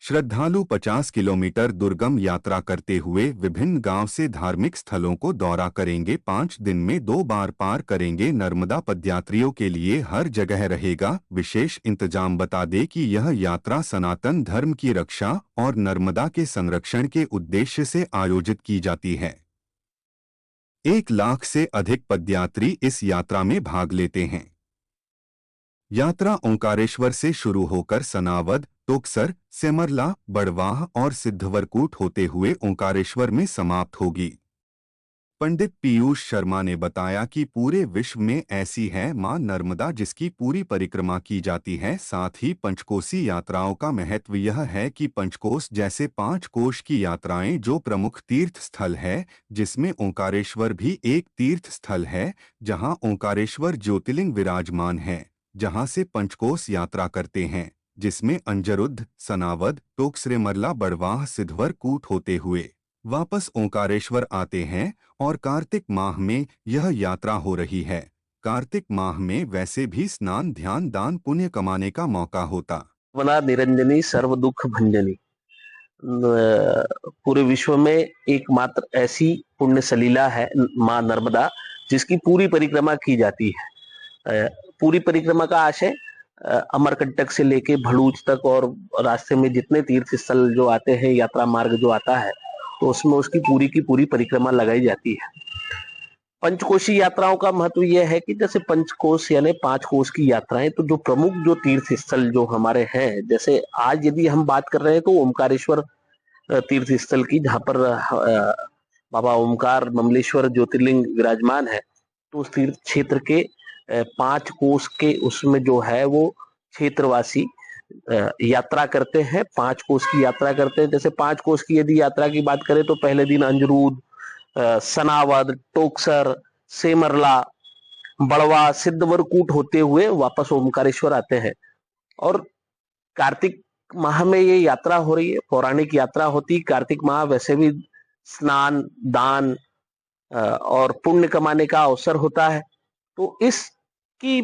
श्रद्धालु 50 किलोमीटर दुर्गम यात्रा करते हुए विभिन्न गांव से धार्मिक स्थलों को दौरा करेंगे। 5 दिन में 2 बार पार करेंगे नर्मदा। पदयात्रियों के लिए हर जगह रहेगा विशेष इंतजाम। बता दें कि यह यात्रा सनातन धर्म की रक्षा और नर्मदा के संरक्षण के उद्देश्य से आयोजित की जाती है। 1 लाख से अधिक पदयात्री इस यात्रा में भाग लेते हैं। यात्रा ओंकारेश्वर से शुरू होकर सनावद, टोकसर, सेमरला, बड़वाह और सिद्धवरकूट होते हुए ओंकारेश्वर में समाप्त होगी। पंडित पीयूष शर्मा ने बताया कि पूरे विश्व में ऐसी है मां नर्मदा जिसकी पूरी परिक्रमा की जाती है। साथ ही पंचकोसी यात्राओं का महत्व यह है कि पंचकोश जैसे 5 कोश की यात्राएं जो प्रमुख तीर्थ स्थल है, जिसमें ओंकारेश्वर भी एक तीर्थ स्थल है, जहां ओंकारेश्वर ज्योतिर्लिंग विराजमान है, जहां से पंचकोश यात्रा करते हैं, जिसमें अंजरुद्ध, सनावद, टोकसरेमरला, बड़वाह, सिद्धवरकूट होते हुए वापस ओंकारेश्वर आते हैं। और कार्तिक माह में यह यात्रा हो रही है। कार्तिक माह में वैसे भी स्नान, ध्यान, दान, पुण्य कमाने का मौका होता। वना निरंजनी सर्व दुख भंजनी। पूरे विश्व में एकमात्र ऐसी पुण्य सलीला है मां नर्मदा जिसकी पूरी परिक्रमा की जाती है। पूरी परिक्रमा का आशय अमरकंटक से लेके भड़ूच तक और रास्ते में जितने तीर्थ स्थल जो आते हैं, यात्रा मार्ग जो आता है, तो उसमें उसकी पूरी की पूरी परिक्रमा लगाई जाती है। पंचकोशी यात्राओं का महत्व यह है कि जैसे पंचकोश यानी 5 कोश की यात्राएं, तो जो प्रमुख जो तीर्थ स्थल जो हमारे हैं, जैसे आज यदि हम बात कर रहे हैं तो ओमकारेश्वर तीर्थ स्थल की, जहां पर बाबा ओमकार ममलेश्वर ज्योतिर्लिंग विराजमान है, तो उस तीर्थ क्षेत्र के 5 कोश के उसमें जो है वो क्षेत्रवासी यात्रा करते हैं। 5 कोश की यात्रा करते हैं। जैसे 5 कोश की यदि यात्रा की बात करें तो पहले दिन अंजरूद, सनावद, टोकसर, सेमरला, बड़वा, सिद्धवरकूट होते हुए वापस ओमकारेश्वर आते हैं। और कार्तिक माह में ये यात्रा हो रही है, पौराणिक यात्रा होती। कार्तिक माह वैसे भी स्नान, दान और पुण्य कमाने का अवसर होता है। तो इसकी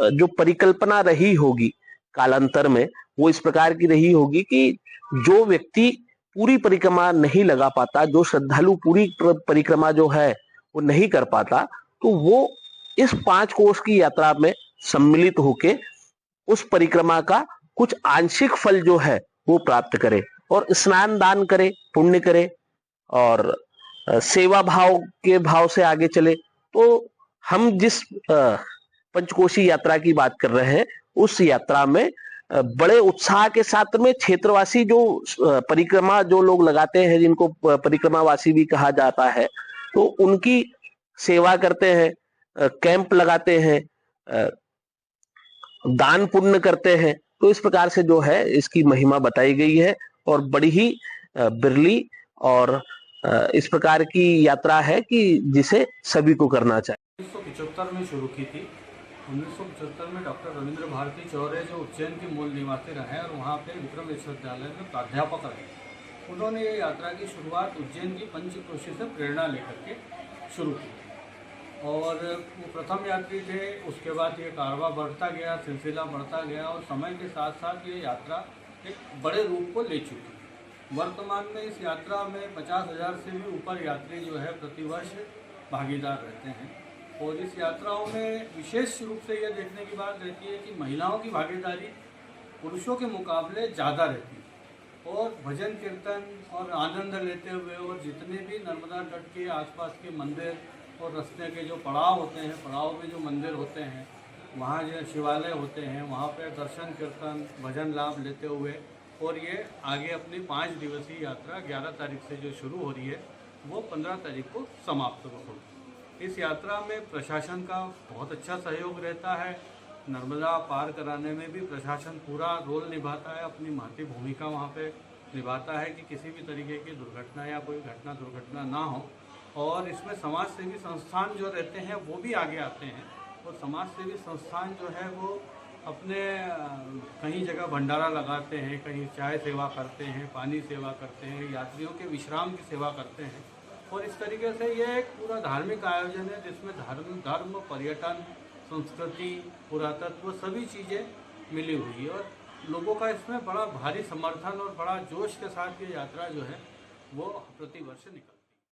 जो परिकल्पना रही होगी कालांतर में, वो इस प्रकार की रही होगी कि जो व्यक्ति पूरी परिक्रमा नहीं लगा पाता, जो श्रद्धालु पूरी परिक्रमा जो है वो नहीं कर पाता, तो वो इस 5 कोश की यात्रा में सम्मिलित होके उस परिक्रमा का कुछ आंशिक फल जो है वो प्राप्त करे और स्नान दान करे, पुण्य करे और सेवा भाव के भाव से आगे चले। तो हम जिस पंचकोशी यात्रा की बात कर रहे हैं, उस यात्रा में बड़े उत्साह के साथ में क्षेत्रवासी जो परिक्रमा जो लोग लगाते हैं, जिनको परिक्रमावासी भी कहा जाता है, तो उनकी सेवा करते हैं, कैंप लगाते हैं, दान पुण्य करते हैं। तो इस प्रकार से जो है इसकी महिमा बताई गई है और बड़ी ही बिरली और इस प्रकार की यात्रा है कि जिसे सभी को करना चाहिए। 1975 में शुरू की थी। 1975 में डॉक्टर रविंद्र भारती चौरे जो उज्जैन के मूल निवासी रहे और वहाँ पे विक्रम विश्वविद्यालय में प्राध्यापक रहे, उन्होंने ये यात्रा की शुरुआत उज्जैन की पंचकोशी से प्रेरणा लेकर के शुरू की और वो प्रथम यात्री थे। उसके बाद ये कारवां बढ़ता गया, सिलसिला बढ़ता गया और समय के साथ साथ ये यात्रा एक बड़े रूप को ले चुकी। वर्तमान में इस यात्रा में 50,000 से भी ऊपर यात्री जो है प्रतिवर्ष भागीदार रहते हैं और इस यात्राओं में विशेष रूप से यह देखने की बात रहती है कि महिलाओं की भागीदारी पुरुषों के मुकाबले ज़्यादा रहती है और भजन कीर्तन और आनंद लेते हुए और जितने भी नर्मदा तट के आसपास के मंदिर और रास्ते के जो पड़ाव होते हैं, पड़ाव में जो मंदिर होते हैं, वहाँ जो शिवालय होते हैं, वहाँ पर दर्शन कीर्तन भजन लाभ लेते हुए और ये आगे अपनी 5 दिवसीय यात्रा 11 तारीख से जो शुरू हो रही है वो 15 तारीख को समाप्त होगी। इस यात्रा में प्रशासन का बहुत अच्छा सहयोग रहता है। नर्मदा पार कराने में भी प्रशासन पूरा रोल निभाता है, अपनी महती भूमिका वहाँ पे निभाता है कि किसी भी तरीके की दुर्घटना या कोई घटना दुर्घटना ना हो। और इसमें समाज सेवी संस्थान जो रहते हैं वो भी आगे आते हैं और समाज सेवी संस्थान जो है वो अपने कहीं जगह भंडारा लगाते हैं, कहीं चाय सेवा करते हैं, पानी सेवा करते हैं, यात्रियों के विश्राम की सेवा करते हैं और इस तरीके से ये एक पूरा धार्मिक आयोजन है जिसमें धर्म, पर्यटन, संस्कृति, पुरातत्व सभी चीज़ें मिली हुई है और लोगों का इसमें बड़ा भारी समर्थन और बड़ा जोश के साथ ये यात्रा जो है वो प्रतिवर्ष निकलती है।